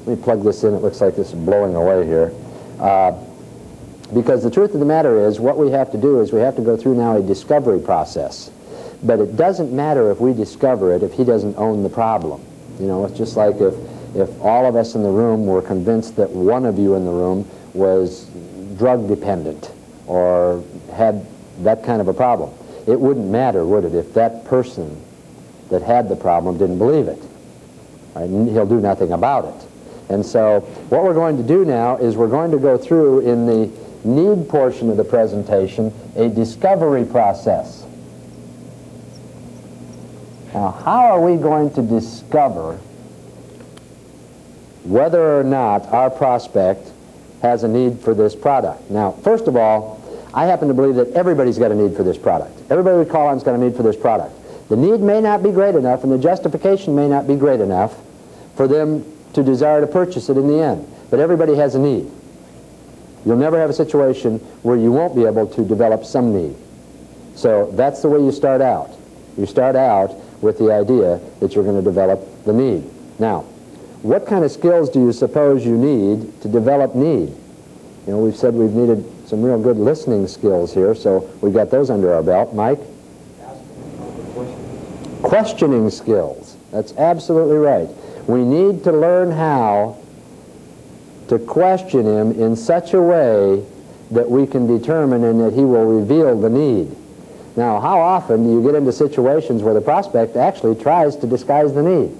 Let me plug this in. It looks like this is blowing away here. Because the truth of the matter is, what we have to do is we have to go through now a discovery process. But it doesn't matter if we discover it if he doesn't own the problem. You know, it's just like if all of us in the room were convinced that one of you in the room was drug dependent or had that kind of a problem. It wouldn't matter, would it, if that person that had the problem didn't believe it. Right? And he'll do nothing about it. And so what we're going to do now is we're going to go through in the need portion of the presentation a discovery process. Now, how are we going to discover whether or not our prospect has a need for this product? Now, first of all, I happen to believe that everybody's got a need for this product. Everybody we call on has got a need for this product. The need may not be great enough and the justification may not be great enough for them to desire to purchase it in the end. But everybody has a need. You'll never have a situation where you won't be able to develop some need. So that's the way you start out. You start out with the idea that you're going to develop the need. Now, what kind of skills do you suppose you need to develop need? You know, we've said we've needed some real good listening skills here, so we've got those under our belt. Mike? Questioning skills. That's absolutely right. We need to learn how to question him in such a way that we can determine and that he will reveal the need. Now, how often do you get into situations where the prospect actually tries to disguise the need?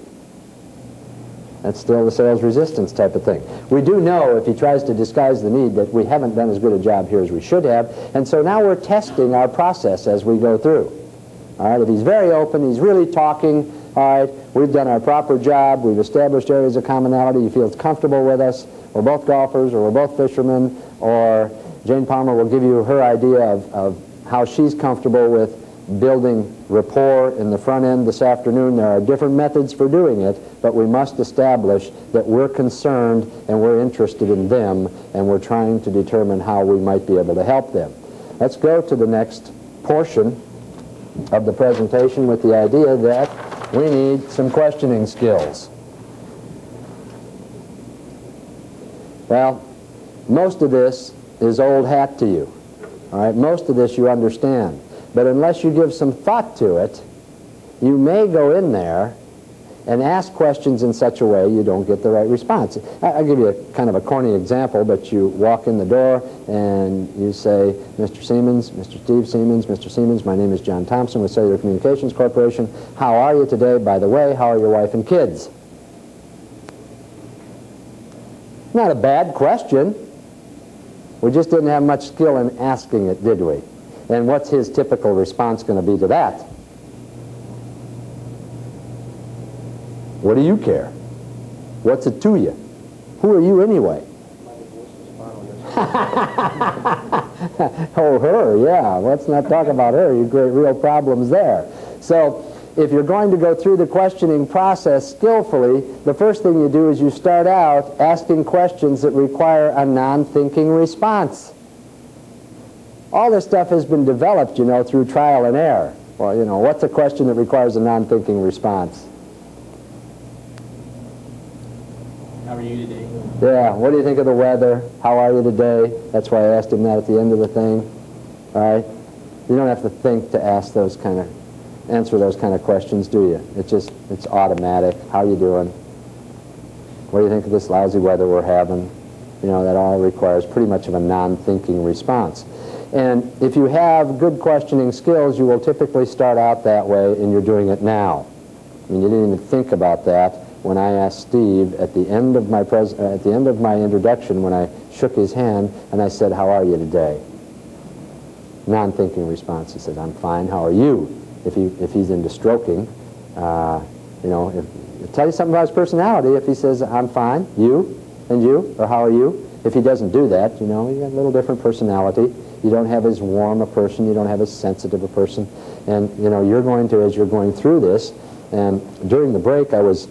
That's still the sales resistance type of thing. We do know if he tries to disguise the need that we haven't done as good a job here as we should have, and so now we're testing our process as we go through. All right, if he's very open, he's really talking, all right, we've done our proper job, we've established areas of commonality, he feels comfortable with us, we're both golfers, or we're both fishermen, or Jane Palmer will give you her idea of how she's comfortable with building rapport in the front end this afternoon. There are different methods for doing it, but we must establish that we're concerned and we're interested in them, and we're trying to determine how we might be able to help them. Let's go to the next portion of the presentation with the idea that we need some questioning skills. Well, most of this is old hat to you. All right, most of this you understand. But unless you give some thought to it, you may go in there and ask questions in such a way you don't get the right response. I'll give you a kind of a corny example, but you walk in the door and you say, Mr. Siemens, Mr. Steve Siemens, Mr. Siemens, my name is John Thompson with Cellular Communications Corporation. How are you today? By the way, how are your wife and kids? Not a bad question. We just didn't have much skill in asking it, did we? And what's his typical response going to be to that? What do you care? What's it to you? Who are you anyway? Oh, her, yeah. Let's not talk about her. You've got real problems there. So if you're going to go through the questioning process skillfully, the first thing you do is you start out asking questions that require a non-thinking response. All this stuff has been developed, you know, through trial and error. Well, you know, what's a question that requires a non-thinking response? How are you today? Yeah, what do you think of the weather? How are you today? That's why I asked him that at the end of the thing. All right? You don't have to think to ask those kind of, answer those kind of questions, do you? It's automatic. How are you doing? What do you think of this lousy weather we're having? You know, that all requires pretty much of a non-thinking response. And if you have good questioning skills, you will typically start out that way, and you're doing it now. I mean, you didn't even think about that when I asked Steve at the end of my introduction, when I shook his hand and I said, "How are you today?" Non-thinking response. He said, "I'm fine. How are you?" If he's into stroking, you know, it'll tell you something about his personality. If he says, "I'm fine," you, and you, or "How are you?" If he doesn't do that, you know, you got a little different personality. You don't have as warm a person. You don't have as sensitive a person. And, you know, you're going to, as you're going through this, and during the break I was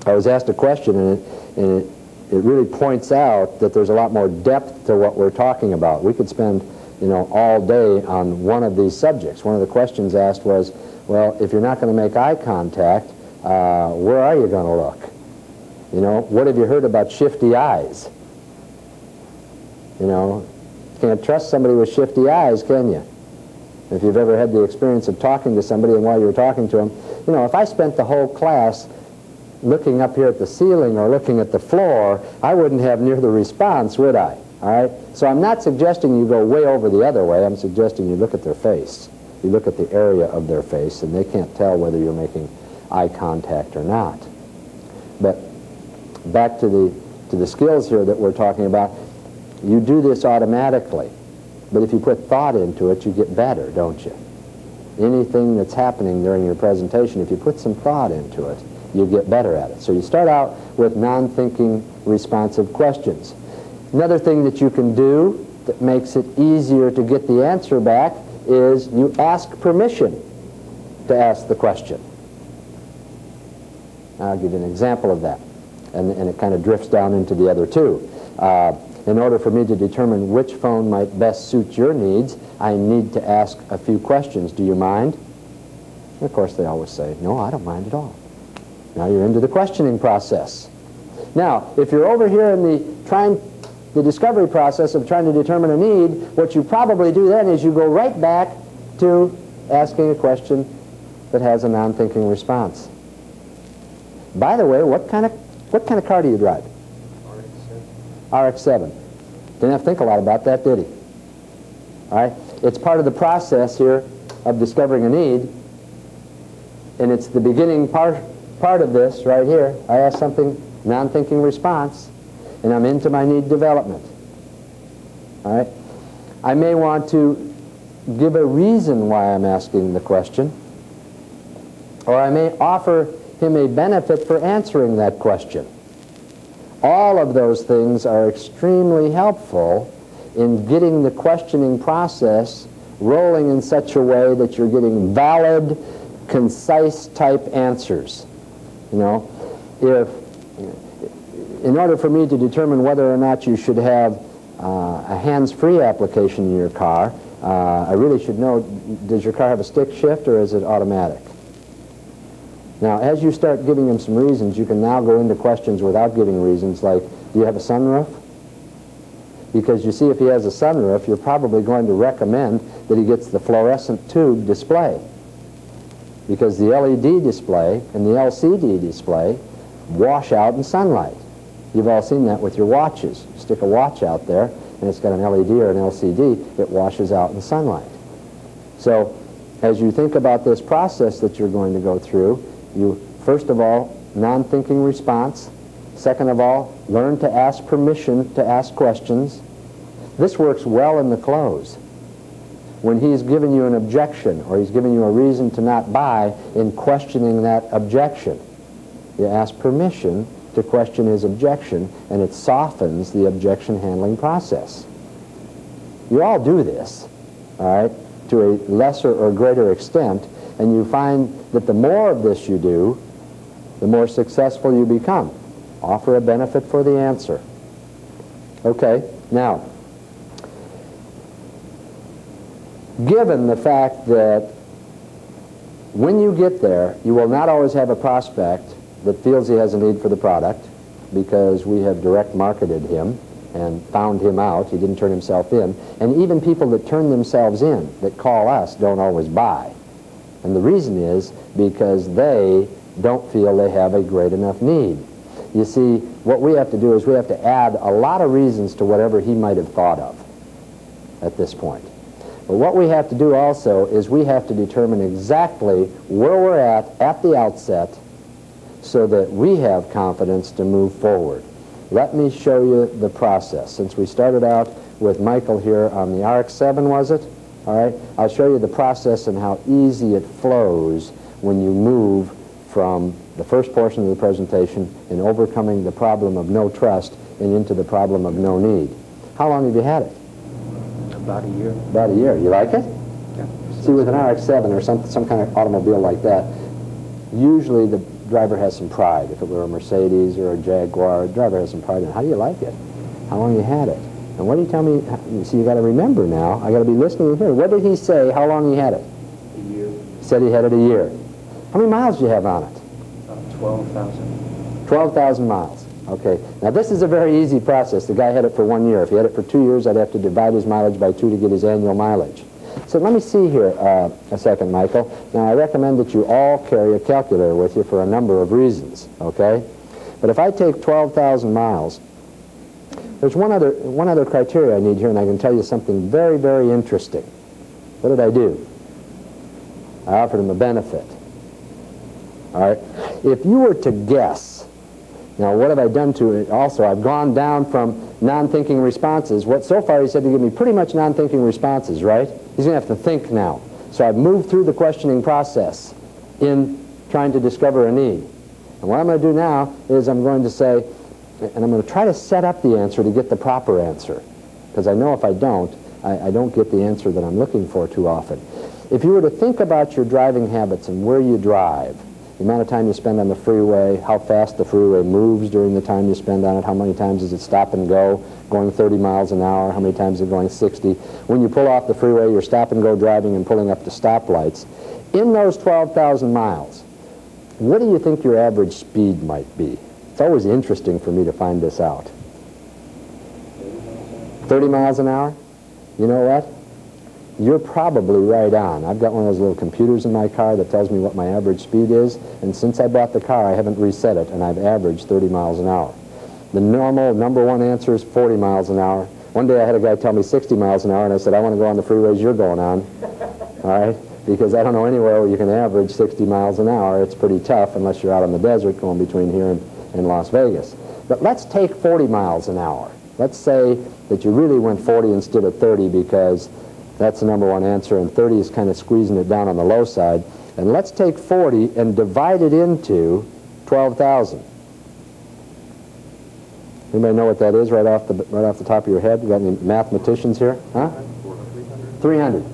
asked a question, and it really points out that there's a lot more depth to what we're talking about. We could spend, you know, all day on one of these subjects. One of the questions asked was, well, if you're not going to make eye contact, where are you going to look? You know, what have you heard about shifty eyes? You know, you can't trust somebody with shifty eyes, can you? If you've ever had the experience of talking to somebody and while you were talking to them, you know, if I spent the whole class looking up here at the ceiling or looking at the floor, I wouldn't have near the response, would I? All right? So I'm not suggesting you go way over the other way. I'm suggesting you look at their face. You look at the area of their face, and they can't tell whether you're making eye contact or not. But back to the skills here that we're talking about, you do this automatically. But if you put thought into it, you get better, don't you? Anything that's happening during your presentation, if you put some thought into it, you get better at it. So you start out with non-thinking responsive questions. Another thing that you can do that makes it easier to get the answer back is you ask permission to ask the question. I'll give you an example of that, and it kind of drifts down into the other two. In order for me to determine which phone might best suit your needs, I need to ask a few questions. Do you mind? And of course, they always say, no, I don't mind at all. Now you're into the questioning process. Now, if you're over here in the discovery process of trying to determine a need, what you probably do then is you go right back to asking a question that has a non-thinking response. By the way, what kind of car do you drive? RX-7. Didn't have to think a lot about that, did he? All right? It's part of the process here of discovering a need, and it's the beginning part of this right here. I ask something, non-thinking response, and I'm into my need development. All right? I may want to give a reason why I'm asking the question, or I may offer him a benefit for answering that question. All of those things are extremely helpful in getting the questioning process rolling in such a way that you're getting valid, concise type answers. You know, in order for me to determine whether or not you should have a hands-free application in your car, I really should know, does your car have a stick shift or is it automatic? Now, as you start giving him some reasons, you can now go into questions without giving reasons, like, do you have a sunroof? Because you see, if he has a sunroof, you're probably going to recommend that he gets the fluorescent tube display. Because the LED display and the LCD display wash out in sunlight. You've all seen that with your watches. You stick a watch out there, and it's got an LED or an LCD, it washes out in sunlight. So, as you think about this process that you're going to go through, you, first of all, non-thinking response. Second of all, learn to ask permission to ask questions. This works well in the close. When he's given you an objection or he's given you a reason to not buy, in questioning that objection, you ask permission to question his objection, and it softens the objection handling process. You all do this, all right, to a lesser or greater extent, and you find that the more of this you do, the more successful you become. Offer a benefit for the answer. Okay, now, given the fact that when you get there, you will not always have a prospect that feels he has a need for the product, because we have direct marketed him and found him out. He didn't turn himself in. And even people that turn themselves in, that call us, don't always buy. And the reason is because they don't feel they have a great enough need. You see, what we have to do is we have to add a lot of reasons to whatever he might have thought of at this point. But what we have to do also is we have to determine exactly where we're at the outset, so that we have confidence to move forward. Let me show you the process. Since we started out with Michael here on the RX-7, was it? All right, I'll show you the process and how easy it flows when you move from the first portion of the presentation in overcoming the problem of no trust and into the problem of no need. How long have you had it? About a year. About a year. You like it? Yeah. See, with an RX-7 or some kind of automobile like that, usually the driver has some pride. If it were a Mercedes or a Jaguar, the driver has some pride in it. How do you like it? How long you had it? And what do you tell me? See, you got to remember now. I got to be listening here. What did he say? How long he had it? A year. He said he had it a year. How many miles do you have on it? 12,000. 12,000 miles. Okay, now this is a very easy process. The guy had it for 1 year. If he had it for 2 years, I'd have to divide his mileage by 2 to get his annual mileage. So let me see here a second, Michael. Now, I recommend that you all carry a calculator with you for a number of reasons, okay? But if I take 12,000 miles, there's one other criteria I need here, and I can tell you something very, very interesting. What did I do? I offered him a benefit. All right? If you were to guess, now what have I done to it also? I've gone down from non-thinking responses. So far he said to give me pretty much non-thinking responses, right? He's going to have to think now. So I've moved through the questioning process in trying to discover a need. And what I'm going to do now is I'm going to say, and I'm going to try to set up the answer to get the proper answer. Because I know if I don't get the answer that I'm looking for too often. If you were to think about your driving habits and where you drive, the amount of time you spend on the freeway, how fast the freeway moves during the time you spend on it, how many times does it stop and go, going 30 miles an hour, how many times is it going 60. When you pull off the freeway, you're stop and go driving and pulling up to stoplights. In those 12,000 miles, what do you think your average speed might be? It's always interesting for me to find this out. 30 miles an hour? You know what? You're probably right on. I've got one of those little computers in my car that tells me what my average speed is, and since I bought the car, I haven't reset it, and I've averaged 30 miles an hour. The normal number one answer is 40 miles an hour. One day I had a guy tell me 60 miles an hour, and I said, I want to go on the freeways you're going on, all right? Because I don't know anywhere where you can average 60 miles an hour. It's pretty tough unless you're out in the desert going between here and Las Vegas. But let's take 40 miles an hour. Let's say that you really went 40 instead of 30 because that's the number one answer, and 30 is kind of squeezing it down on the low side. And let's take 40 and divide it into 12,000. Anybody know what that is right off the top of your head? You got any mathematicians here? Huh? 300.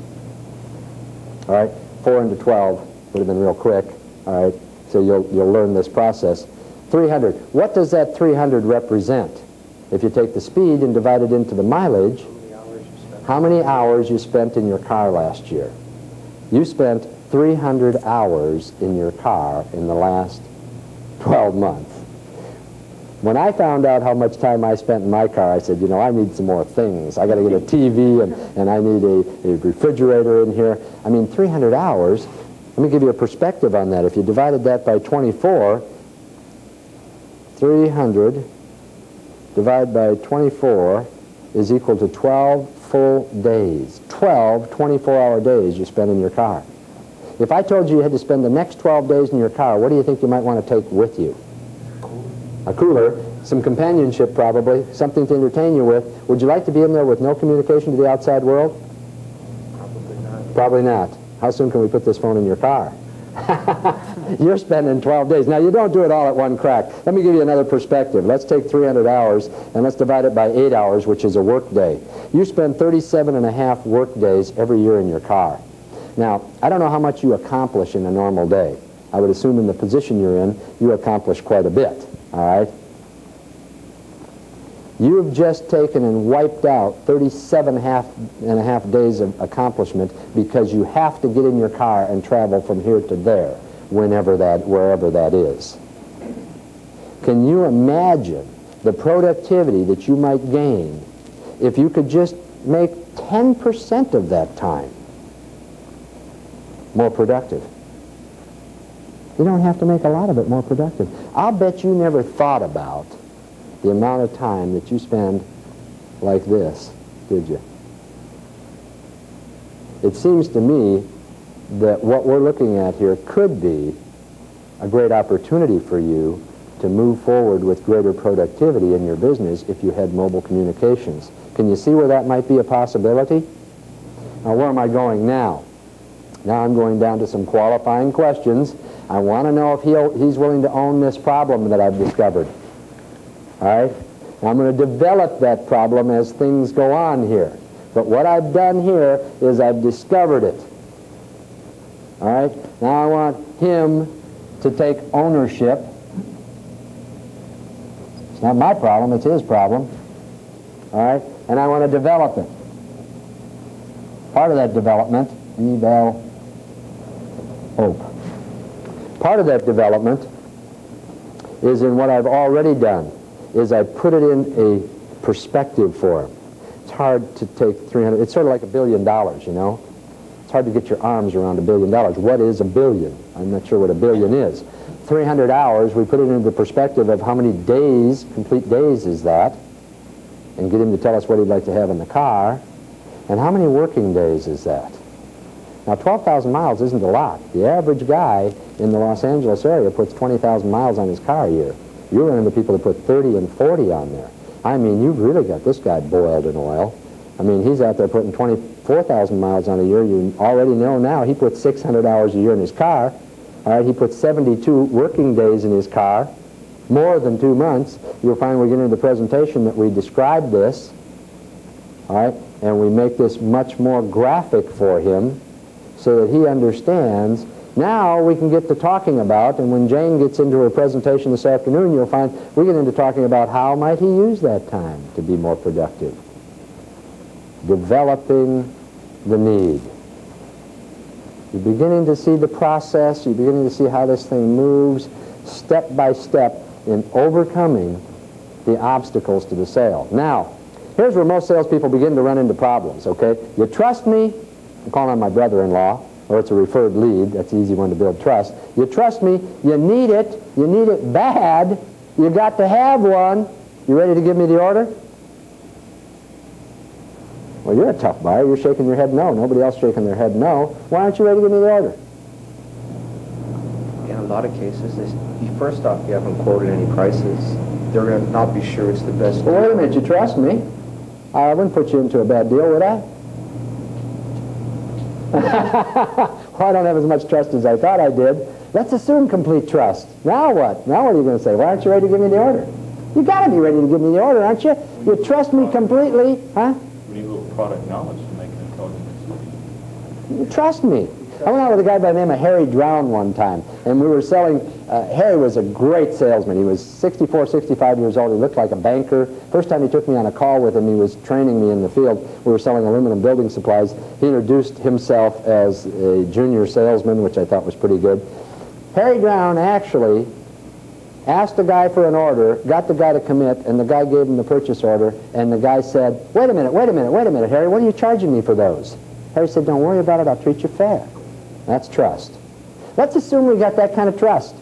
All right, 4 into 12 would have been real quick. All right, so you'll learn this process. 300. What does that 300 represent? If you take the speed and divide it into the mileage, how many hours you spent in your car last year? You spent 300 hours in your car in the last 12 months. When I found out how much time I spent in my car, I said, you know, I need some more things. I got to get a TV, and I need a refrigerator in here. I mean, 300 hours, let me give you a perspective on that. If you divided that by 24, 300 divided by 24 is equal to 12 full days. 12 24-hour days you spend in your car. If I told you you had to spend the next 12 days in your car, what do you think you might want to take with you? A cooler, some companionship probably, something to entertain you with. Would you like to be in there with no communication to the outside world? Probably not. Probably not. How soon can we put this phone in your car? You're spending 12 days. Now, you don't do it all at one crack. Let me give you another perspective. Let's take 300 hours, and let's divide it by 8 hours, which is a work day. You spend 37 and a half work days every year in your car. Now, I don't know how much you accomplish in a normal day. I would assume in the position you're in, you accomplish quite a bit, all right? You've just taken and wiped out 37 and a half days of accomplishment because you have to get in your car and travel from here to there, wherever that is. Can you imagine the productivity that you might gain if you could just make 10% of that time more productive? You don't have to make a lot of it more productive. I'll bet you never thought about the amount of time that you spend like this, did you? It seems to me that what we're looking at here could be a great opportunity for you to move forward with greater productivity in your business if you had mobile communications. Can you see where that might be a possibility? Now, where am I going now? Now I'm going down to some qualifying questions. I want to know if he's willing to own this problem that I've discovered. All right? Now I'm going to develop that problem as things go on here. But what I've done here is I've discovered it. All right? Now I want him to take ownership. It's not my problem, it's his problem. All right? And I want to develop it. Part of that development, eval hope. Part of that development is in what I've already done. is I put it in a perspective for him. It's hard to take 300, it's sort of like $1 billion, you know? It's hard to get your arms around $1 billion. What is a billion? I'm not sure what a billion is. 300 hours, we put it into the perspective of how many days, complete days is that, and get him to tell us what he'd like to have in the car, and how many working days is that? Now, 12,000 miles isn't a lot. The average guy in the Los Angeles area puts 20,000 miles on his car a year. You run into people that put 30 and 40 on there. I mean, you've really got this guy boiled in oil. I mean, he's out there putting 24,000 miles on a year. You already know now he puts 600 hours a year in his car. All right, he puts 72 working days in his car, more than 2 months. You'll find we get into the presentation that we describe this, all right, and we make this much more graphic for him so that he understands. Now we can get to talking about, and when Jane gets into her presentation this afternoon, you'll find we get into talking about how might he use that time to be more productive. Developing the need. You're beginning to see the process, you're beginning to see how this thing moves step by step in overcoming the obstacles to the sale. Now, here's where most salespeople begin to run into problems, okay? You trust me, I'm calling on my brother-in-law, or it's a referred lead, that's the easy one to build trust. You trust me, you need it bad, you got to have one, you ready to give me the order? Well, you're a tough buyer, you're shaking your head no, nobody else shaking their head no. Why aren't you ready to give me the order? In a lot of cases, first off, you haven't quoted any prices. They're going to not be sure it's the best Well, deal. wait a minute, you trust me? I wouldn't put you into a bad deal, would I? Well, I don't have as much trust as I thought I did. Let's assume complete trust. Now what? Now what are you going to say? Why aren't you ready to give me the order? You got to be ready to give me the order, aren't you? You trust me completely, huh? We need a little product knowledge to make an intelligent decision. You trust me. I went out with a guy by the name of Harry Drown one time, and we were selling, Harry was a great salesman. He was 64, 65 years old. He looked like a banker. First time he took me on a call with him, he was training me in the field. We were selling aluminum building supplies. He introduced himself as a junior salesman, which I thought was pretty good. Harry Drown actually asked the guy for an order, got the guy to commit, and the guy gave him the purchase order, and the guy said, wait a minute, Harry, what are you charging me for those? Harry said, don't worry about it, I'll treat you fair. That's trust. Let's assume we got that kind of trust.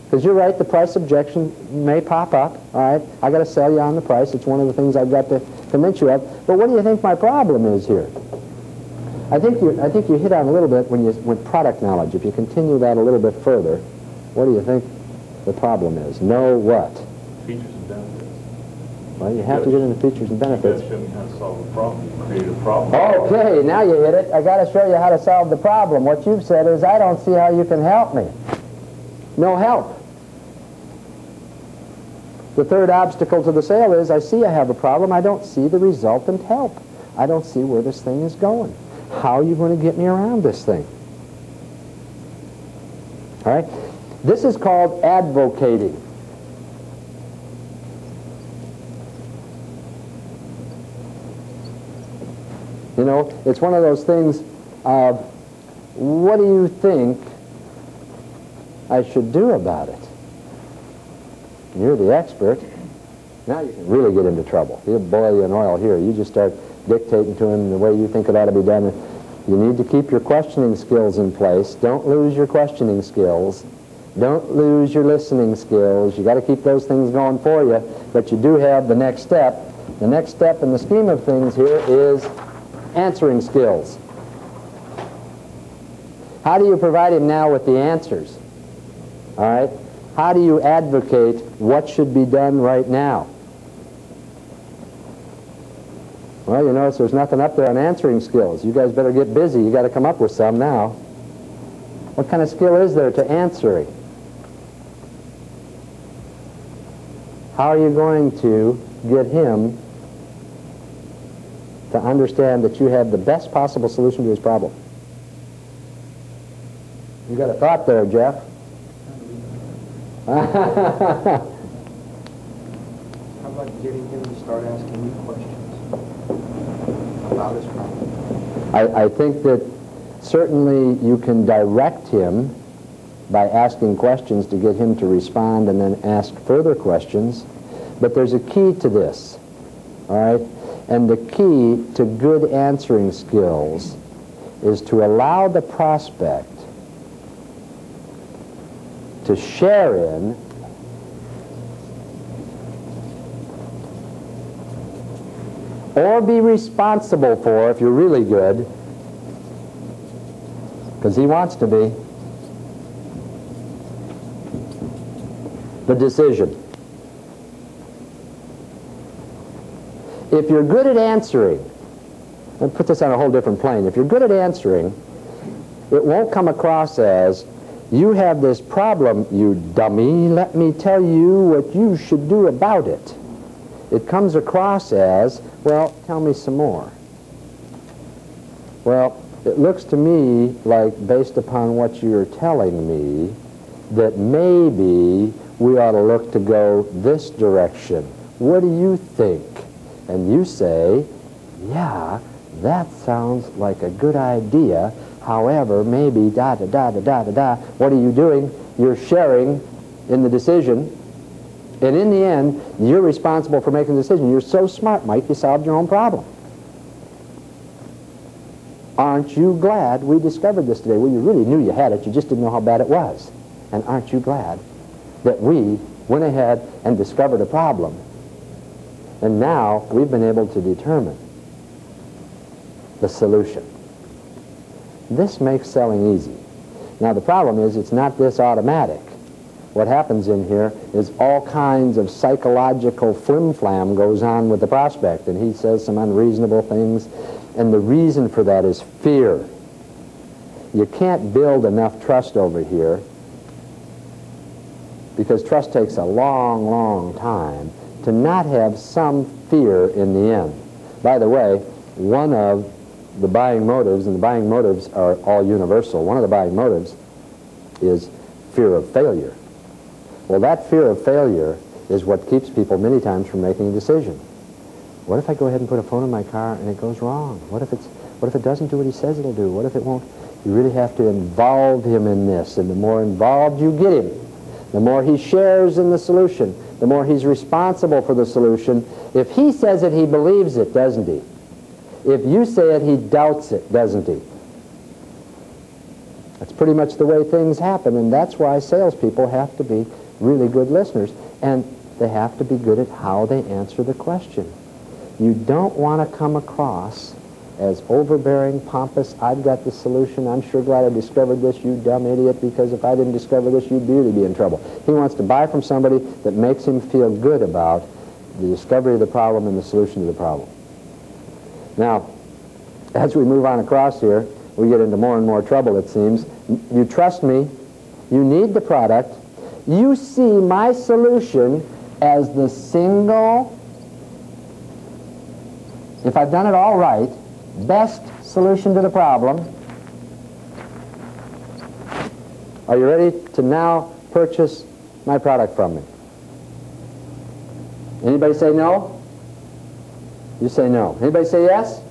Because you're right, the price objection may pop up, all right? I got to sell you on the price. It's one of the things I've got to convince you of. But what do you think my problem is here? I think you hit on a little bit with product knowledge. If you continue that a little bit further, what do you think the problem is? Know what? Features and benefits. Well, you have to get into features and benefits. You got to show me how to solve a problem, create a problem. Okay, now you hit it. I got to show you how to solve the problem. What you've said is, I don't see how you can help me. No help. The third obstacle to the sale is, I see I have a problem. I don't see the resultant help. I don't see where this thing is going. How are you going to get me around this thing? All right? This is called advocating. You know, it's one of those things of, what do you think I should do about it? You're the expert. Now you can really get into trouble. He'll boil you in oil here. You just start dictating to him the way you think it ought to be done. You need to keep your questioning skills in place. Don't lose your questioning skills. Don't lose your listening skills. You got to keep those things going for you. But you do have the next step. The next step in the scheme of things here is answering skills. How do you provide him now with the answers? All right? How do you advocate what should be done right now? Well, you notice there's nothing up there on answering skills. You guys better get busy. You got to come up with some now. What kind of skill is there to answering? How are you going to get him to understand that you have the best possible solution to his problem? You got a thought there, Jeff? How about getting him to start asking you questions about his problem? I think that certainly you can direct him by asking questions to get him to respond and then ask further questions. But there's a key to this, all right? And the key to good answering skills is to allow the prospect to share in or be responsible for, if you're really good, because he wants to be, the decision. If you're good at answering, I'll put this on a whole different plane. If you're good at answering, it won't come across as, you have this problem, you dummy, let me tell you what you should do about it. It comes across as, well, tell me some more. Well, it looks to me like, based upon what you're telling me, that maybe we ought to look to go this direction. What do you think? And you say, yeah, that sounds like a good idea. However, maybe da-da-da-da-da-da-da. What are you doing? You're sharing in the decision. And in the end, you're responsible for making the decision. You're so smart, Mike, you solved your own problem. Aren't you glad we discovered this today? Well, you really knew you had it, you just didn't know how bad it was. And aren't you glad that we went ahead and discovered a problem? And now we've been able to determine the solution. This makes selling easy. Now the problem is it's not this automatic. What happens in here is all kinds of psychological flim-flam goes on with the prospect, and he says some unreasonable things, and the reason for that is fear. You can't build enough trust over here because trust takes a long, long time to not have some fear in the end. By the way, one of the buying motives, and the buying motives are all universal, one of the buying motives is fear of failure. Well, that fear of failure is what keeps people many times from making a decision. What if I go ahead and put a phone in my car and it goes wrong? What if it doesn't do what he says it'll do? What if it won't? You really have to involve him in this, and the more involved you get him, the more he shares in the solution, the more he's responsible for the solution. If he says it, he believes it, doesn't he? If you say it, he doubts it, doesn't he? That's pretty much the way things happen, and that's why salespeople have to be really good listeners, and they have to be good at how they answer the question. You don't want to come across as overbearing, pompous, I've got the solution, I'm sure glad I discovered this, you dumb idiot, because if I didn't discover this, you'd really be in trouble. He wants to buy from somebody that makes him feel good about the discovery of the problem and the solution to the problem. Now, as we move on across here, we get into more and more trouble, it seems. You trust me, you need the product, you see my solution as the single, if I've done it all right, best solution to the problem. Are you ready to now purchase my product from me? Anybody say no? You say no. Anybody say yes?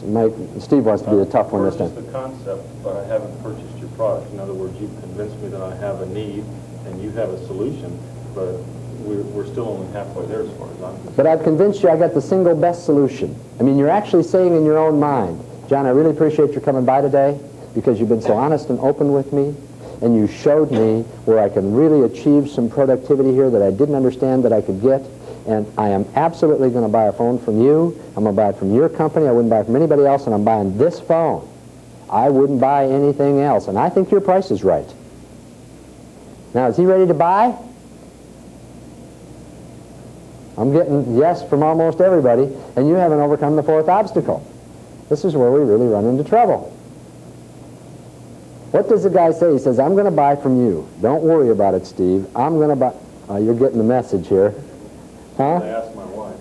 So Steve wants to be the tough one this time. I've purchased the concept, but I haven't purchased your product. In other words, you've convinced me that I have a need and you have a solution, but we're still only halfway there as far as I'm concerned. But I've convinced you I got the single best solution. I mean, you're actually saying in your own mind, John, I really appreciate your coming by today because you've been so honest and open with me, and you showed me where I can really achieve some productivity here that I didn't understand that I could get, and I am absolutely going to buy a phone from you. I'm going to buy it from your company. I wouldn't buy it from anybody else, and I'm buying this phone. I wouldn't buy anything else, and I think your price is right. Now, is he ready to buy? I'm getting yes from almost everybody, and you haven't overcome the fourth obstacle. This is where we really run into trouble. What does the guy say? He says, I'm going to buy from you. Don't worry about it, Steve. I'm going to buy. You're getting the message here. Huh? I asked my wife.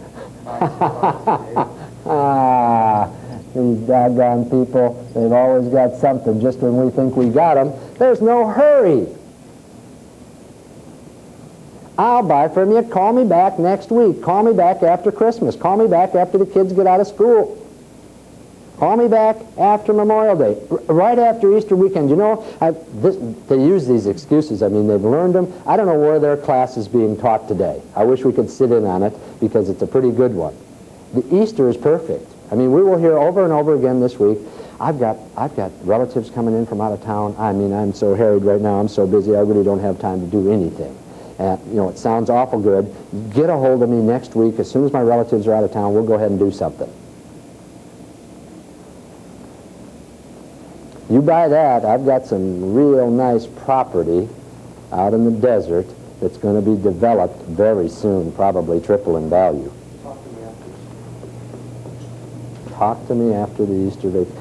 These doggone people, they've always got something just when we think we got them. There's no hurry. I'll buy from you. Call me back next week. Call me back after Christmas. Call me back after the kids get out of school. Call me back after Memorial Day, right after Easter weekend. You know, they use these excuses. I mean, they've learned them. I don't know where their class is being taught today. I wish we could sit in on it because it's a pretty good one. The Easter is perfect. I mean, we will hear over and over again this week, I've got relatives coming in from out of town. I mean, I'm so harried right now. I'm so busy. I really don't have time to do anything. You know, it sounds awful good. Get a hold of me next week. As soon as my relatives are out of town, we'll go ahead and do something. You buy that, I've got some real nice property out in the desert that's going to be developed very soon, probably triple in value. Talk to me after the Easter vacation.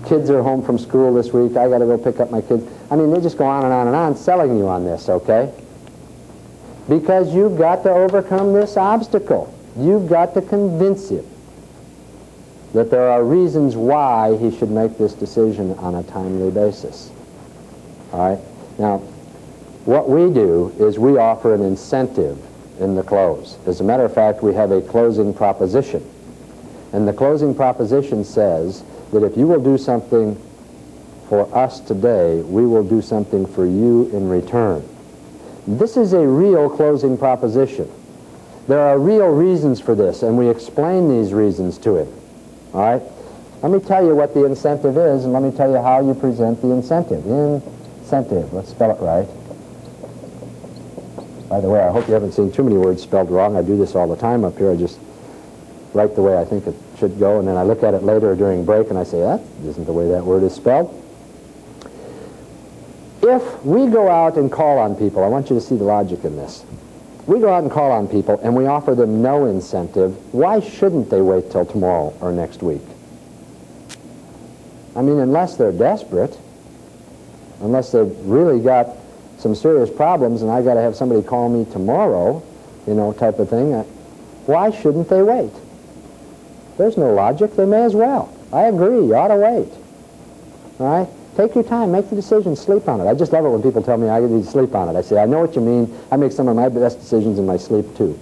Kids are home from school this week. I got to go pick up my kids. I mean, they just go on and on and on selling you on this, okay? Because you've got to overcome this obstacle. You've got to convince him that there are reasons why he should make this decision on a timely basis. All right? Now, what we do is we offer an incentive in the close. As a matter of fact, we have a closing proposition. And the closing proposition says that if you will do something for us today, we will do something for you in return. This is a real closing proposition. There are real reasons for this, and we explain these reasons to him. All right? Let me tell you what the incentive is, and let me tell you how you present the incentive. Incentive. Let's spell it right. By the way, I hope you haven't seen too many words spelled wrong. I do this all the time up here. I just write the way I think it should go, and then I look at it later during break, and I say, that isn't the way that word is spelled. If we go out and call on people, I want you to see the logic in this. We go out and call on people, and we offer them no incentive. Why shouldn't they wait till tomorrow or next week? I mean, unless they're desperate, unless they've really got some serious problems, and I got to have somebody call me tomorrow, you know, type of thing, why shouldn't they wait? There's no logic. They may as well. I agree. You ought to wait. All right? Take your time. Make the decision. Sleep on it. I just love it when people tell me I need to sleep on it. I say, I know what you mean. I make some of my best decisions in my sleep, too.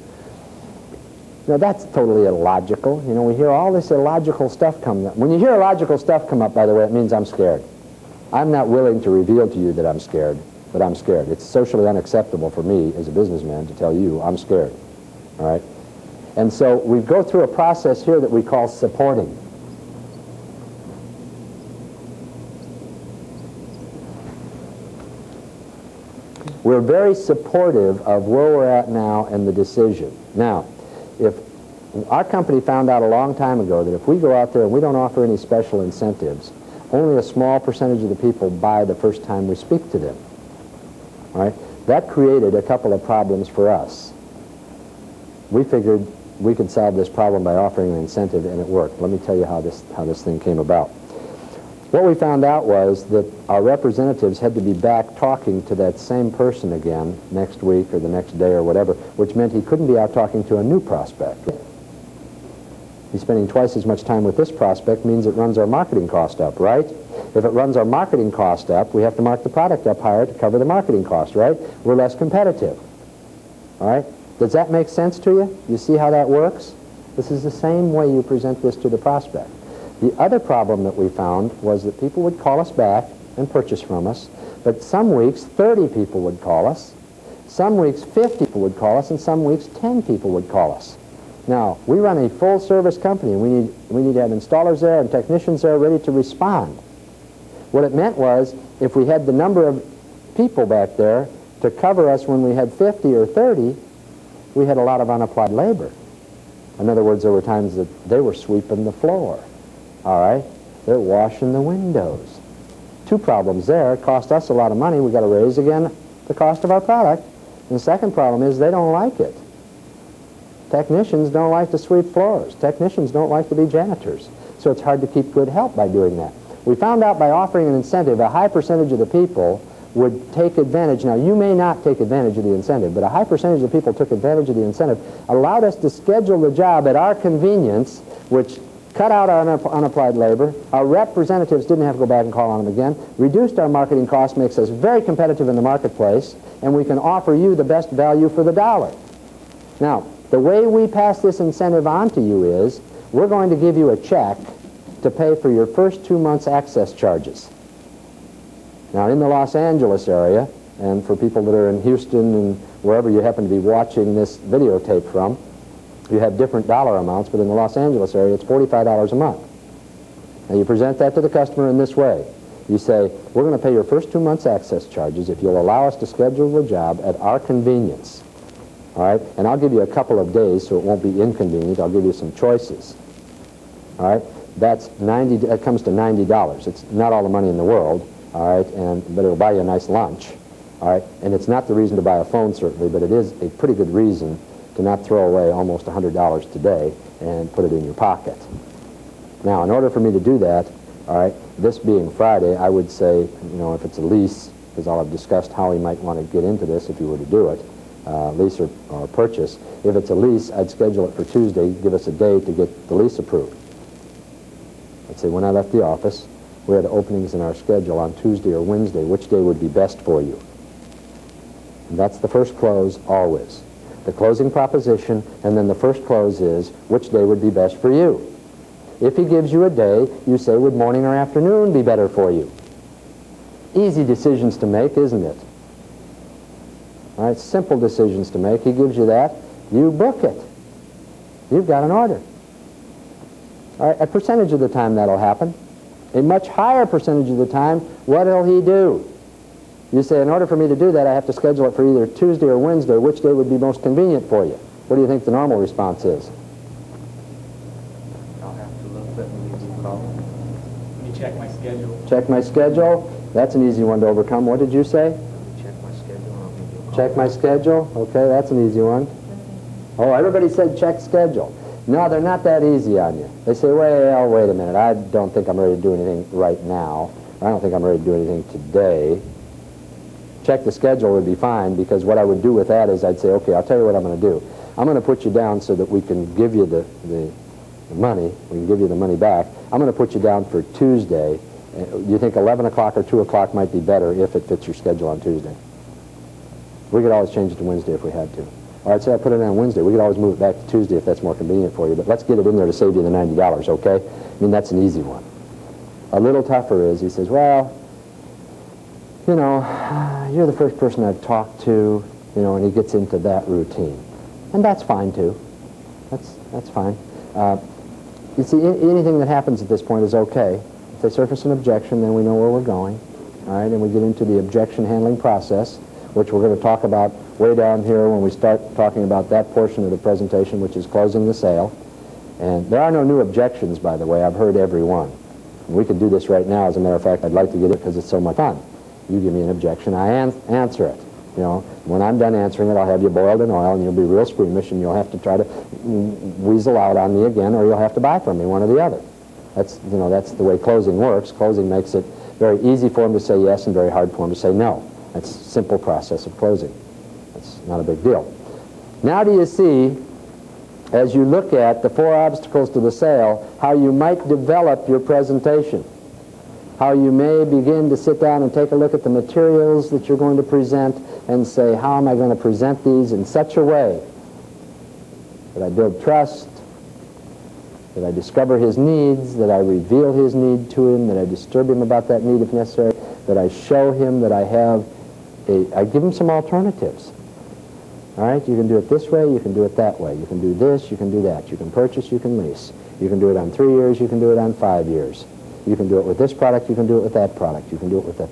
Now, that's totally illogical. You know, we hear all this illogical stuff come up. When you hear illogical stuff come up, by the way, it means I'm scared. I'm not willing to reveal to you that I'm scared, but I'm scared. It's socially unacceptable for me as a businessman to tell you I'm scared. All right? And so we go through a process here that we call supporting. We're very supportive of where we're at now and the decision. Now, if our company found out a long time ago that if we go out there and we don't offer any special incentives, only a small percentage of the people buy the first time we speak to them. All right? That created a couple of problems for us. We figured we could solve this problem by offering an incentive, and it worked. Let me tell you how this thing came about. What we found out was that our representatives had to be back talking to that same person again next week or the next day or whatever, which meant he couldn't be out talking to a new prospect. He's spending twice as much time with this prospect means it runs our marketing cost up, right? If it runs our marketing cost up, we have to mark the product up higher to cover the marketing cost, right? We're less competitive, all right? Does that make sense to you? You see how that works? This is the same way you present this to the prospect. The other problem that we found was that people would call us back and purchase from us, but some weeks 30 people would call us, some weeks 50 people would call us, and some weeks 10 people would call us. Now, we run a full-service company, and we need to have installers there and technicians there ready to respond. What it meant was, if we had the number of people back there to cover us when we had 50 or 30, we had a lot of unapplied labor. In other words, there were times that they were sweeping the floor. All right? They're washing the windows. Two problems there. It cost us a lot of money. We've got to raise, again, the cost of our product. And the second problem is they don't like it. Technicians don't like to sweep floors. Technicians don't like to be janitors. So it's hard to keep good help by doing that. We found out by offering an incentive, a high percentage of the people would take advantage. Now, you may not take advantage of the incentive, but a high percentage of the people took advantage of the incentive, allowed us to schedule the job at our convenience, which cut out our unapplied labor. Our representatives didn't have to go back and call on them again, reduced our marketing costs, makes us very competitive in the marketplace, and we can offer you the best value for the dollar. Now, the way we pass this incentive on to you is, we're going to give you a check to to pay for your first 2 months' access charges. Now, in the Los Angeles area, and for people that are in Houston and wherever you happen to be watching this videotape from, you have different dollar amounts, but in the Los Angeles area, it's $45 a month. Now, you present that to the customer in this way. You say, we're going to pay your first 2 months' access charges if you'll allow us to schedule the job at our convenience. All right? And I'll give you a couple of days so it won't be inconvenient. I'll give you some choices. All right? That comes to $90. It's not all the money in the world, all right, but it'll buy you a nice lunch. All right? And it's not the reason to buy a phone, certainly, but it is a pretty good reason to not throw away almost $100 today and put it in your pocket. Now, in order for me to do that, all right, this being Friday, I would say, you know, if it's a lease, because I'll have discussed how he might want to get into this if he were to do it, lease or purchase. If it's a lease, I'd schedule it for Tuesday, give us a day to get the lease approved. Let's say when I left the office, we had openings in our schedule on Tuesday or Wednesday. Which day would be best for you? And that's the first close always. The closing proposition, and then the first close is, which day would be best for you? If he gives you a day, you say, would morning or afternoon be better for you? Easy decisions to make, isn't it? All right, simple decisions to make. He gives you that, you book it. You've got an order. All right, a percentage of the time that'll happen. A much higher percentage of the time, what'll he do? You say, in order for me to do that, I have to schedule it for either Tuesday or Wednesday. Which day would be most convenient for you? What do you think the normal response is? I'll have to look at it and give you a call. Let me check my schedule. Check my schedule. That's an easy one to overcome. What did you say? Check my schedule and I'll give you a call. Check my schedule. Okay, that's an easy one. Oh, everybody said check schedule. No, they're not that easy on you. They say, well, wait a minute. I don't think I'm ready to do anything right now. I don't think I'm ready to do anything today. Check the schedule would be fine, because what I would do with that is I'd say, okay, I'll tell you what I'm going to do. I'm going to put you down so that we can give you the money. We can give you the money back. I'm going to put you down for Tuesday. Do you think 11 o'clock or 2 o'clock might be better if it fits your schedule on Tuesday? We could always change it to Wednesday if we had to. All right, say I put it on Wednesday. We could always move it back to Tuesday if that's more convenient for you. But let's get it in there to save you the $90, okay? I mean, that's an easy one. A little tougher is, he says, well, you know, you're the first person I've talked to, you know, and he gets into that routine. And that's fine, too. That's fine. You see, anything that happens at this point is okay. If they surface an objection, then we know where we're going. All right, and we get into the objection handling process, which we're going to talk about way down here when we start talking about that portion of the presentation, which is closing the sale. And there are no new objections, by the way. I've heard every one. And we could do this right now. As a matter of fact, I'd like to get it because it's so much fun. You give me an objection, I answer it. You know, when I'm done answering it, I'll have you boiled in oil, and you'll be real squeamish, and you'll have to try to weasel out on me again, or you'll have to buy from me, one or the other. That's, you know, that's the way closing works. Closing makes it very easy for him to say yes and very hard for him to say no. That's a simple process of closing. That's not a big deal. Now do you see, as you look at the 4 obstacles to the sale, how you might develop your presentation? How you may begin to sit down and take a look at the materials that you're going to present and say, how am I going to present these in such a way that I build trust, that I discover his needs, that I reveal his need to him, that I disturb him about that need if necessary, that I show him that I give him some alternatives. All right, you can do it this way, you can do it that way. You can do this, you can do that. You can purchase, you can lease. You can do it on 3 years, you can do it on 5 years. You can do it with this product, you can do it with that product. You can do it with a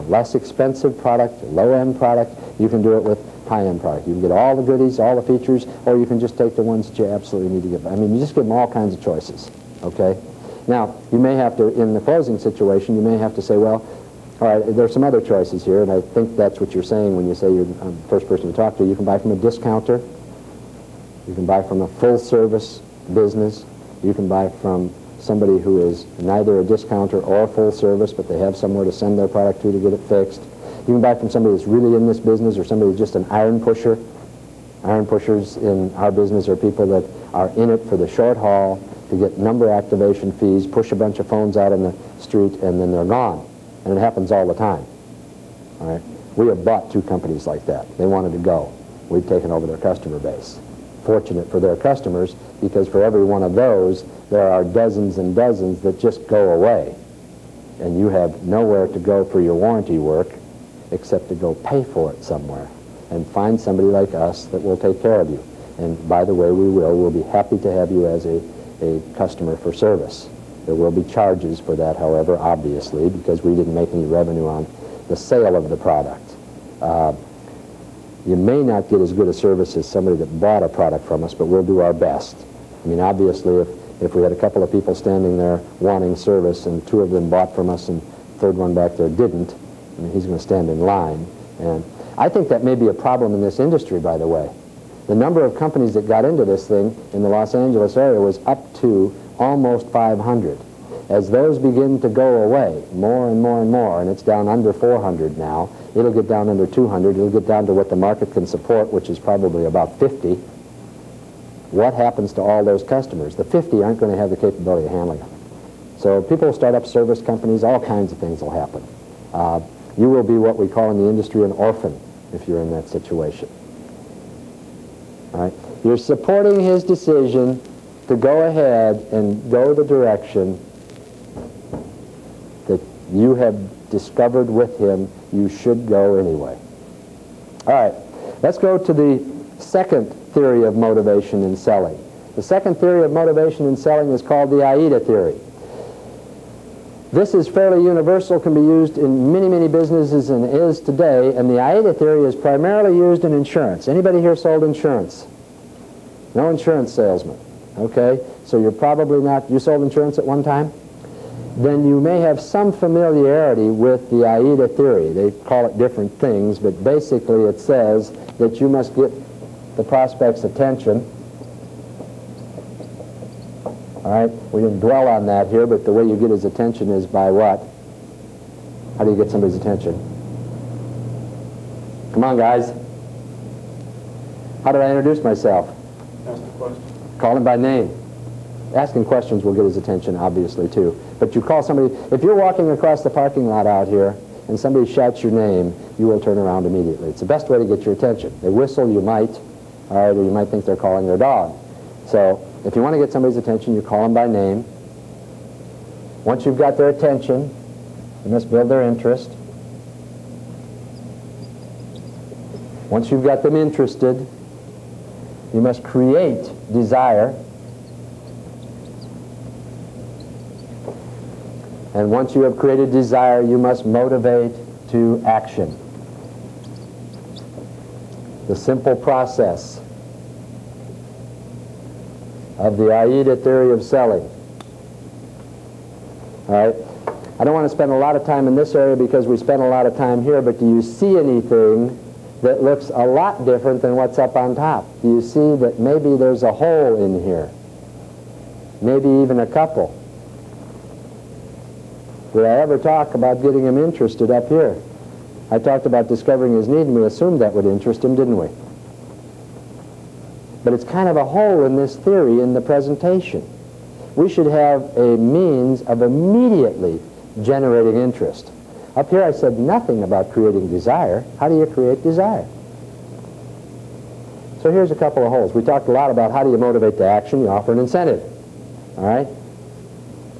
less expensive product, a low-end product. You can do it with high-end product. You can get all the goodies, all the features, or you can just take the ones that you absolutely need to get. I mean, you just give them all kinds of choices, okay? Now, you may have to, in the closing situation, you may have to say, well, all right, there are some other choices here, and I think that's what you're saying when you say you're the first person to talk to. You can buy from a discounter. You can buy from a full-service business. You can buy from somebody who is neither a discounter or full service, but they have somewhere to send their product to get it fixed. You can buy from somebody that's really in this business, or somebody who's just an iron pusher. Iron pushers in our business are people that are in it for the short haul to get number activation fees, push a bunch of phones out in the street, and then they're gone. And it happens all the time. All right? We have bought 2 companies like that. They wanted to go. We've taken over their customer base. fortunate for their customers, because for every one of those, there are dozens and dozens that just go away. And you have nowhere to go for your warranty work except to go pay for it somewhere and find somebody like us that will take care of you. And by the way, we will. We'll be happy to have you as a customer for service. There will be charges for that, however, obviously, because we didn't make any revenue on the sale of the product. You may not get as good a service as somebody that bought a product from us, but we'll do our best. I mean, obviously, if we had a couple of people standing there wanting service and two of them bought from us and the third one back there didn't, I mean, he's going to stand in line. And I think that may be a problem in this industry, by the way. The number of companies that got into this thing in the Los Angeles area was up to almost 500. As those begin to go away, more and more and more, and it's down under 400 now, it'll get down under 200, it'll get down to what the market can support, which is probably about 50. What happens to all those customers? The 50 aren't going to have the capability of handling them. So people will start up service companies, all kinds of things will happen. You will be what we call in the industry an orphan if you're in that situation. All right? You're supporting his decision to go ahead and go the direction that you have discovered with him you should go anyway. All right, let's go to the second theory of motivation in selling. The second theory of motivation in selling is called the AIDA theory. This is fairly universal, can be used in many, many businesses and is today, and the AIDA theory is primarily used in insurance. Anybody here sold insurance? No insurance salesman. Okay, so you're probably not, you sold insurance at one time? Then you may have some familiarity with the AIDA theory. They call it different things, but basically it says that you must get the prospect's attention. All right, we didn't dwell on that here, but the way you get his attention is by what? How do you get somebody's attention? Come on, guys. How did I introduce myself? Ask the question. Call him by name. Asking questions will get his attention, obviously, too. But you call somebody, if you're walking across the parking lot out here and somebody shouts your name, you will turn around immediately. It's the best way to get your attention. They whistle, you might, all right, or you might think they're calling their dog. So if you want to get somebody's attention, you call them by name. Once you've got their attention, you must build their interest. Once you've got them interested, you must create desire. And once you have created desire, you must motivate to action. The simple process of the AIDA theory of selling. All right? I don't want to spend a lot of time in this area because we spent a lot of time here, but do you see anything that looks a lot different than what's up on top? Do you see that maybe there's a hole in here? Maybe even a couple. Did I ever talk about getting him interested up here? I talked about discovering his need, and we assumed that would interest him, didn't we? But it's kind of a hole in this theory in the presentation. We should have a means of immediately generating interest. Up here I said nothing about creating desire. How do you create desire? So here's a couple of holes. We talked a lot about how do you motivate to action. You offer an incentive. All right?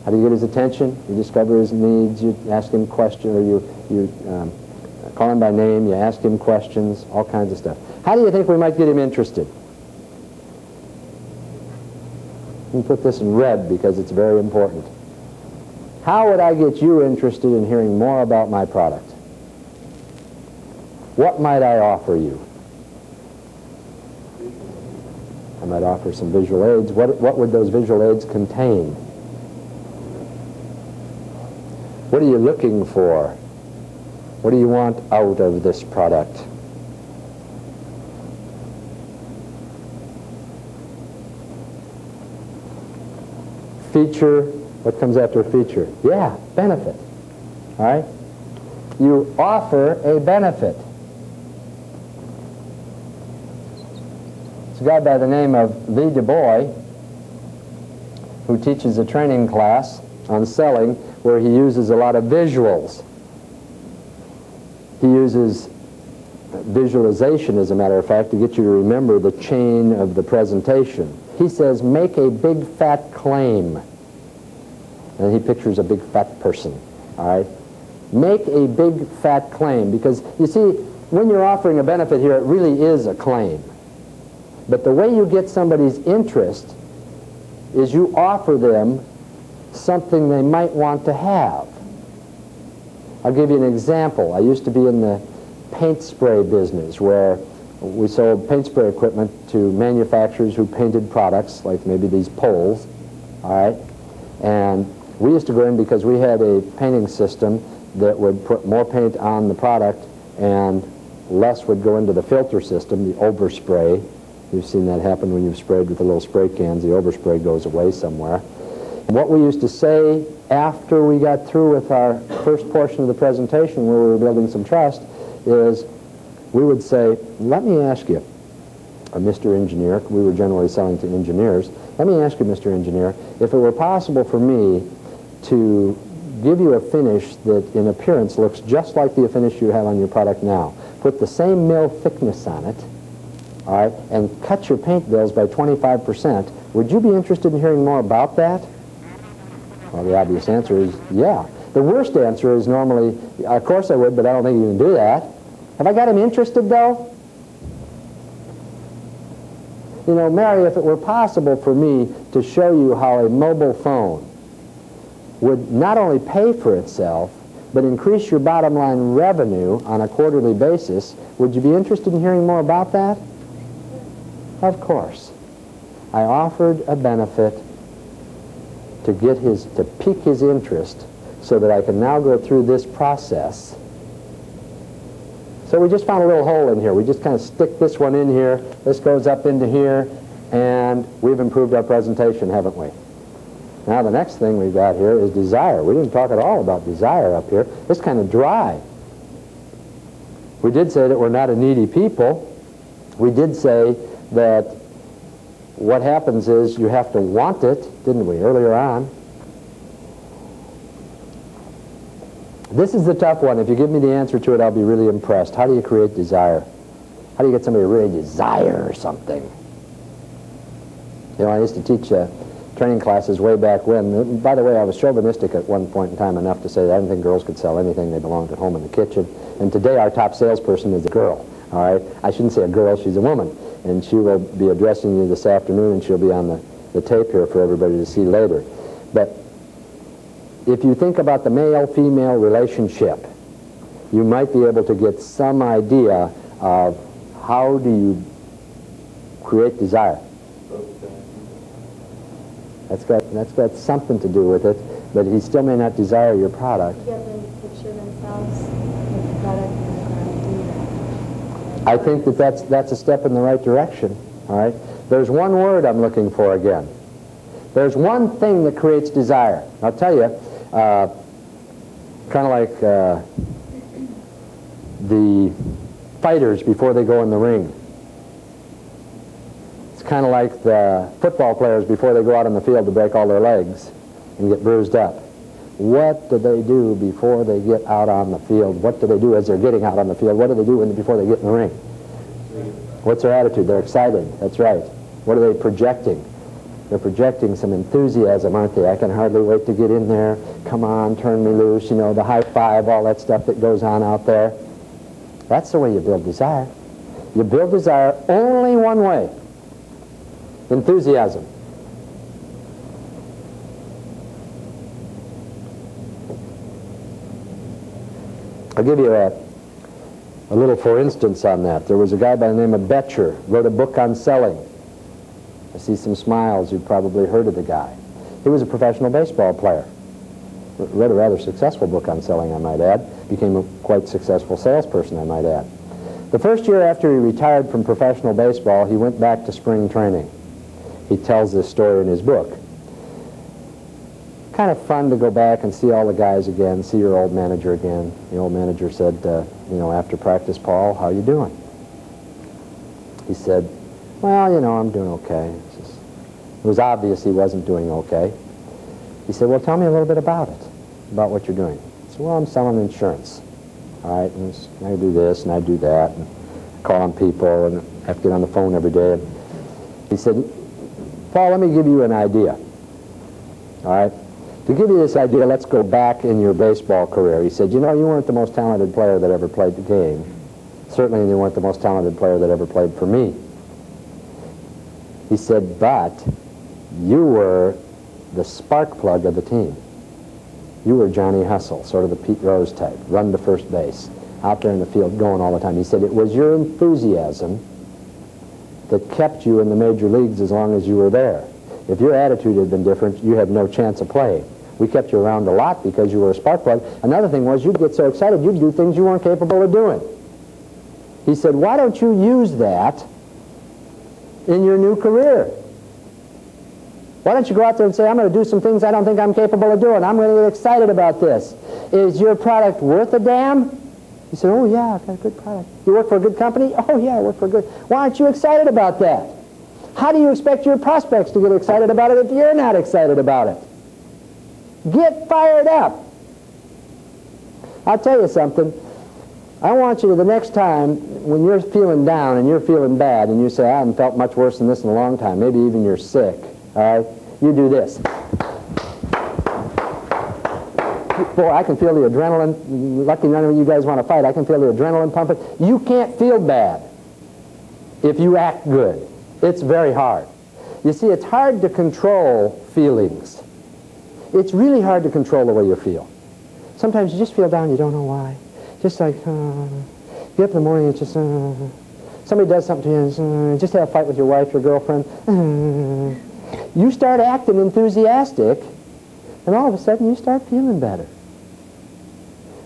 How do you get his attention? You discover his needs. You ask him questions, or you call him by name. You ask him questions, all kinds of stuff. How do you think we might get him interested? Let me put this in red because it's very important. How would I get you interested in hearing more about my product? What might I offer you? I might offer some visual aids. What would those visual aids contain? What are you looking for? What do you want out of this product? Feature. What comes after feature? Yeah, benefit. All right? You offer a benefit. It's a guy by the name of Lee DuBois who teaches a training class on selling where he uses a lot of visuals. He uses visualization, as a matter of fact, to get you to remember the chain of the presentation. He says, make a big fat claim. And he pictures a big fat person, all right? Make a big fat claim, because you see, when you're offering a benefit here, it really is a claim. But the way you get somebody's interest is you offer them something they might want to have. I'll give you an example. I used to be in the paint spray business, where we sold paint spray equipment to manufacturers who painted products, like maybe these poles, all right? And we used to go in because we had a painting system that would put more paint on the product and less would go into the filter system, the overspray. You've seen that happen when you've sprayed with the little spray cans. The overspray goes away somewhere. What we used to say after we got through with our first portion of the presentation, where we were building some trust, is we would say, let me ask you, Mr. Engineer, we were generally selling to engineers, let me ask you, Mr. Engineer, if it were possible for me to give you a finish that in appearance looks just like the finish you have on your product now, put the same mill thickness on it, all right, and cut your paint bills by 25%, would you be interested in hearing more about that? Well, the obvious answer is yeah. The worst answer is normally, of course I would, but I don't think you can do that. Have I got him interested, though? You know, Mary, if it were possible for me to show you how a mobile phone would not only pay for itself, but increase your bottom line revenue on a quarterly basis, would you be interested in hearing more about that? Of course. I offered a benefit to pique his interest so that I can now go through this process. So we just found a little hole in here. We just kind of stick this one in here, this goes up into here, and we've improved our presentation, haven't we? Now the next thing we've got here is desire. We didn't talk at all about desire up here. It's kind of dry. We did say that we're not a needy people. We did say that what happens is you have to want it, didn't we, earlier on? This is the tough one. If you give me the answer to it, I'll be really impressed. How do you create desire? How do you get somebody to really desire something? You know, I used to teach training classes way back when. By the way, I was chauvinistic at one point in time enough to say that I didn't think girls could sell anything. They belonged at home in the kitchen. And today our top salesperson is a girl. All right? I shouldn't say a girl, she's a woman. And she will be addressing you this afternoon, and she'll be on the tape here for everybody to see later. But if you think about the male-female relationship, you might be able to get some idea of how do you create desire. That's got something to do with it, but he still may not desire your product. Yeah, they picture themselves with the product and they're going to do that. I think that's a step in the right direction, all right? There's one word I'm looking for again. There's one thing that creates desire. I'll tell you, kind of like the fighters before they go in the ring. It's kind of like the football players before they go out on the field to break all their legs and get bruised up. What do they do before they get out on the field? What do they do as they're getting out on the field? What do they do before they get in the ring? What's their attitude? They're excited. That's right. What are they projecting? They're projecting some enthusiasm, aren't they? I can hardly wait to get in there. Come on, turn me loose, you know, the high five, all that stuff that goes on out there. That's the way you build desire. You build desire only one way. Enthusiasm. I'll give you a little for instance on that. There was a guy by the name of Betcher, wrote a book on selling. I see some smiles. You've probably heard of the guy. He was a professional baseball player. Wrote a rather successful book on selling, I might add. Became a quite successful salesperson, I might add. The first year after he retired from professional baseball, he went back to spring training. He tells this story in his book. Kind of fun to go back and see all the guys again, see your old manager again. The old manager said, you know, after practice, Paul, how you doing? He said, well, you know, I'm doing okay. It was obvious he wasn't doing okay. He said, well, tell me a little bit about it, about what you're doing. He said, well, I'm selling insurance. All right, and I do this and I do that. And calling people, and I have to get on the phone every day. And he said, Paul, let me give you an idea. All right? To give you this idea, let's go back in your baseball career. He said, you know, you weren't the most talented player that ever played the game. Certainly you weren't the most talented player that ever played for me. He said, but you were the spark plug of the team. You were Johnny Hustle, sort of the Pete Rose type, run to first base, out there in the field going all the time. He said it was your enthusiasm that kept you in the major leagues as long as you were there. If your attitude had been different, you had no chance of playing. We kept you around a lot because you were a spark plug. Another thing was you'd get so excited you'd do things you weren't capable of doing. He said, why don't you use that in your new career? Why don't you go out there and say, I'm going to do some things I don't think I'm capable of doing. I'm going to get excited about this. Is your product worth a damn? He said, oh yeah, I've got a good product. You work for a good company? Oh yeah, I work for a good. Why aren't you excited about that? How do you expect your prospects to get excited about it if you're not excited about it? Get fired up. I'll tell you something. I want you to, the next time when you're feeling down and you're feeling bad and you say, I haven't felt much worse than this in a long time, maybe even you're sick, all right, you do this. Boy, I can feel the adrenaline. Lucky none of you guys want to fight. I can feel the adrenaline pumping. You can't feel bad if you act good. It's very hard. You see, it's hard to control feelings. It's really hard to control the way you feel. Sometimes you just feel down, you don't know why. Just like, get up in the morning, it's just, somebody does something to you, just have a fight with your wife, your girlfriend. You start acting enthusiastic, and all of a sudden you start feeling better.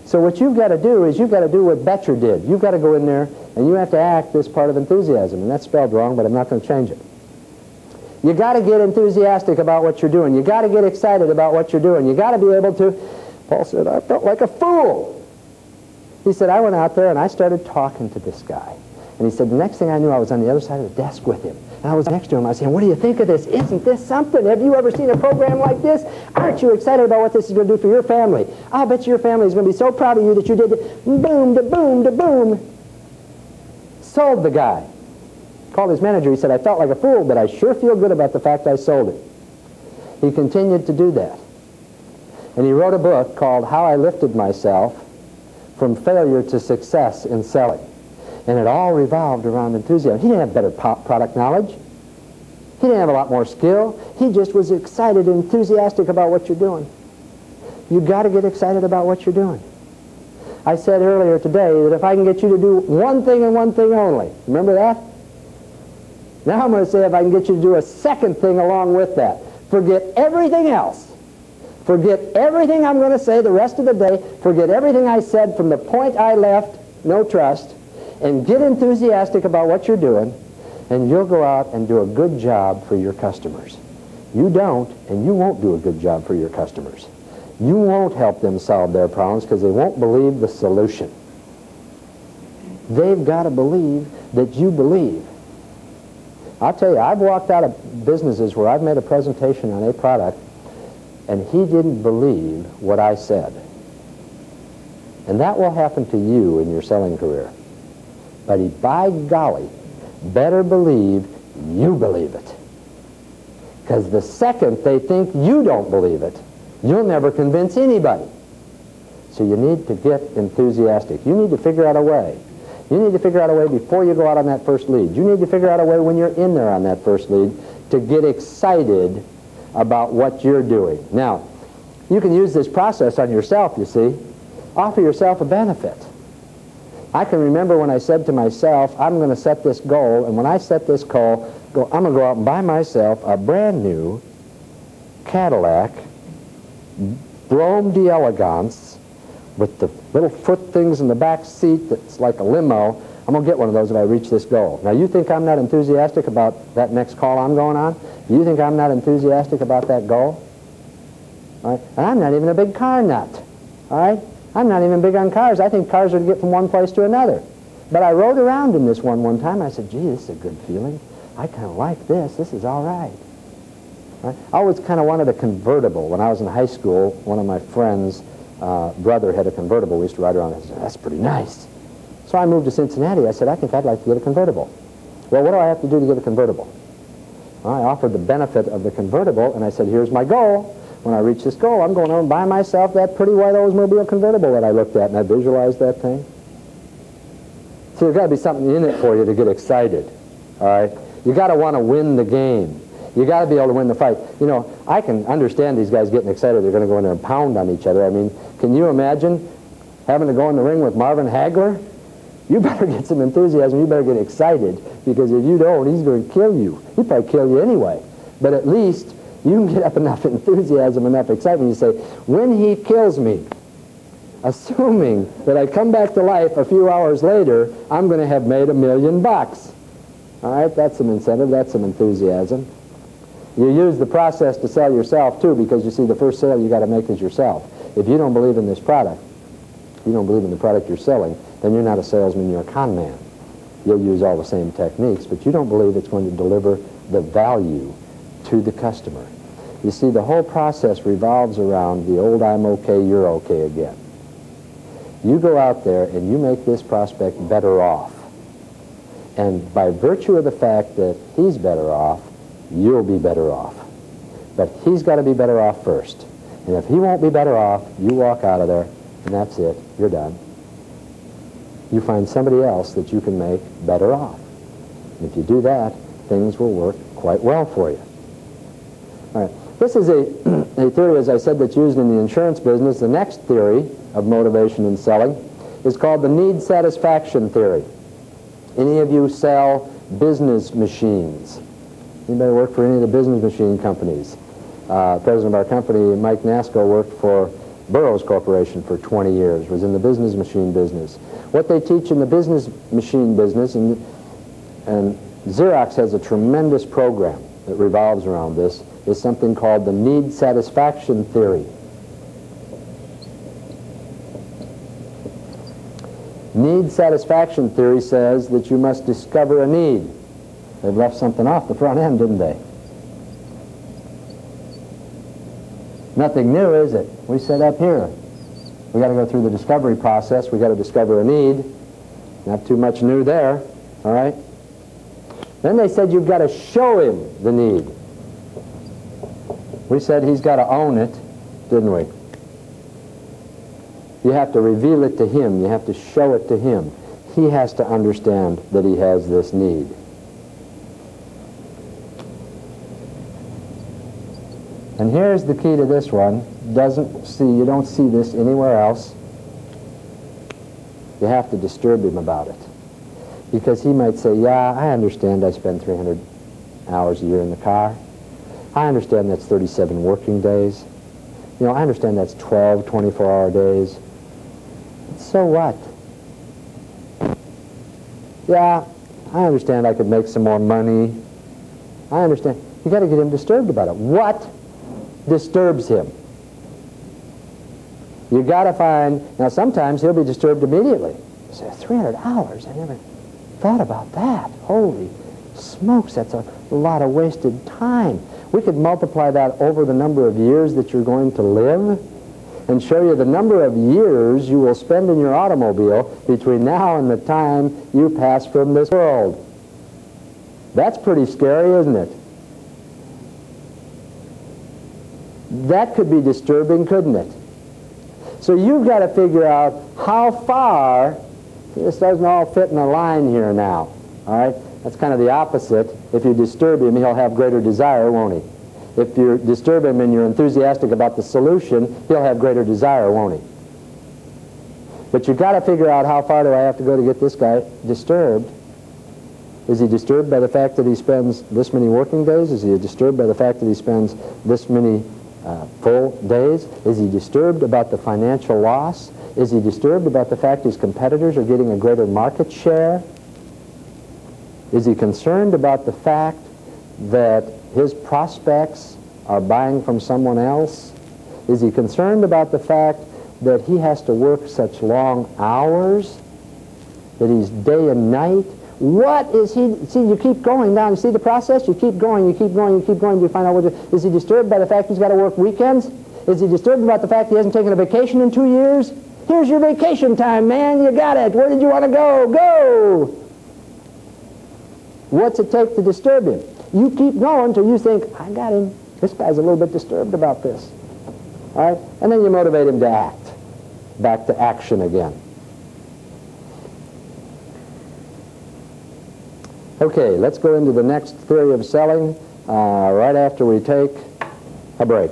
So what you've got to do is you've got to do what Betcher did. You've got to go in there and you have to act this part of enthusiasm. And that's spelled wrong, but I'm not going to change it. You got to get enthusiastic about what you're doing. You got to get excited about what you're doing. You got to be able to. Paul said, I felt like a fool. He said, I went out there and I started talking to this guy. And he said, the next thing I knew, I was on the other side of the desk with him. And I was next to him. I was saying, what do you think of this? Isn't this something? Have you ever seen a program like this? Aren't you excited about what this is going to do for your family? I'll bet your family is going to be so proud of you that you did it. Boom, da boom, da boom. Sold the guy. Called his manager. He said, I felt like a fool, but I sure feel good about the fact I sold it. He continued to do that. And he wrote a book called How I Lifted Myself from Failure to Success in Selling. And it all revolved around enthusiasm. He didn't have better product knowledge. He didn't have a lot more skill. He just was excited and enthusiastic about what you're doing. You've got to get excited about what you're doing. I said earlier today that if I can get you to do one thing and one thing only, remember that? Now I'm going to say if I can get you to do a second thing along with that. Forget everything else. Forget everything I'm going to say the rest of the day. Forget everything I said from the point I left, no trust, and get enthusiastic about what you're doing, and you'll go out and do a good job for your customers. You don't, and you won't do a good job for your customers. You won't help them solve their problems because they won't believe the solution. They've got to believe that you believe. I'll tell you, I've walked out of businesses where I've made a presentation on a product and he didn't believe what I said. And that will happen to you in your selling career. But he, by golly, better believe you believe it. Because the second they think you don't believe it, you'll never convince anybody. So you need to get enthusiastic. You need to figure out a way. You need to figure out a way before you go out on that first lead. You need to figure out a way when you're in there on that first lead to get excited about what you're doing. Now, you can use this process on yourself, you see. Offer yourself a benefit. I can remember when I said to myself, I'm going to set this goal, and when I set this goal, I'm going to go out and buy myself a brand new Cadillac Brome d'Elegance with the little foot things in the back seat that's like a limo. I'm going to get one of those if I reach this goal. Now, you think I'm not enthusiastic about that next call I'm going on? You think I'm not enthusiastic about that goal? All right? And I'm not even a big car nut. All right? I'm not even big on cars. I think cars are to get from one place to another. But I rode around in this one time. I said, gee, this is a good feeling. I kind of like this. This is all right. All right? I always kind of wanted a convertible. When I was in high school, one of my friends' brother had a convertible. We used to ride around and I said, that's pretty nice. So I moved to Cincinnati. I said, I think I'd like to get a convertible. Well, what do I have to do to get a convertible? Well, I offered the benefit of the convertible, and I said, here's my goal. When I reach this goal, I'm going to buy myself that pretty white Oldsmobile convertible that I looked at, and I visualized that thing. See, there's got to be something in it for you to get excited, all right? You got to want to win the game. You got to be able to win the fight. You know, I can understand these guys getting excited. They're going to go in there and pound on each other. I mean, can you imagine having to go in the ring with Marvin Hagler? You better get some enthusiasm. You better get excited, because if you don't, he's going to kill you. He'll probably kill you anyway. But at least you can get up enough enthusiasm, enough excitement. You say, when he kills me, assuming that I come back to life a few hours later, I'm going to have made $1 million. All right, that's some incentive. That's some enthusiasm. You use the process to sell yourself, too, because you see, the first sale you got to make is yourself. If you don't believe in this product, you don't believe in the product you're selling, then you're not a salesman, you're a con man. You'll use all the same techniques, but you don't believe it's going to deliver the value to the customer. You see, the whole process revolves around the old I'm okay, you're okay again. You go out there and you make this prospect better off. And by virtue of the fact that he's better off, you'll be better off. But he's got to be better off first. And if he won't be better off, you walk out of there, and that's it. You're done. You find somebody else that you can make better off. And if you do that, things will work quite well for you. All right. This is a theory, as I said, that's used in the insurance business. The next theory of motivation in selling is called the need satisfaction theory. Any of you sell business machines? Anybody work for any of the business machine companies? President of our company, Mike Nasco, worked for Burroughs Corporation for 20 years, was in the business machine business. What they teach in the business machine business, and Xerox has a tremendous program that revolves around this, is something called the need satisfaction theory. Need satisfaction theory says that you must discover a need. They've left something off the front end, didn't they? Nothing new, is it? We said up here, we got to go through the discovery process. We got to discover a need. Not too much new there, all right? Then they said you've got to show him the need. We said he's got to own it, didn't we? You have to reveal it to him. You have to show it to him. He has to understand that he has this need. And here's the key to this one. You don't see this anywhere else. You have to disturb him about it. Because he might say, yeah, I understand I spend 300 hours a year in the car. I understand that's 37 working days. You know, I understand that's 12 24-hour days. So what? Yeah, I understand I could make some more money. I understand. You got to get him disturbed about it. What disturbs him? You got to find, now sometimes he'll be disturbed immediately. You say, 300 hours? I never thought about that. Holy smokes, that's a lot of wasted time. We could multiply that over the number of years that you're going to live and show you the number of years you will spend in your automobile between now and the time you pass from this world. That's pretty scary, isn't it? That could be disturbing, couldn't it? So you've got to figure out how far. This doesn't all fit in a line here now, all right? That's kind of the opposite. If you disturb him, he'll have greater desire, won't he? If you disturb him and you're enthusiastic about the solution, he'll have greater desire, won't he? But you've got to figure out how far do I have to go to get this guy disturbed. Is he disturbed by the fact that he spends this many working days? Is he disturbed by the fact that he spends this many full days? Is he disturbed about the financial loss? Is he disturbed about the fact his competitors are getting a greater market share? Is he concerned about the fact that his prospects are buying from someone else? Is he concerned about the fact that he has to work such long hours, that he's day and night? What is he, see, you keep going down, you see the process? You keep going, you keep going, you keep going, you find out is he disturbed by the fact he's got to work weekends? Is he disturbed about the fact he hasn't taken a vacation in 2 years? Here's your vacation time, man. You got it. Where did you want to go? Go! What's it take to disturb him? You keep going until you think, I got him. This guy's a little bit disturbed about this. All right? And then you motivate him to act. Back to action again. Okay, let's go into the next theory of selling right after we take a break.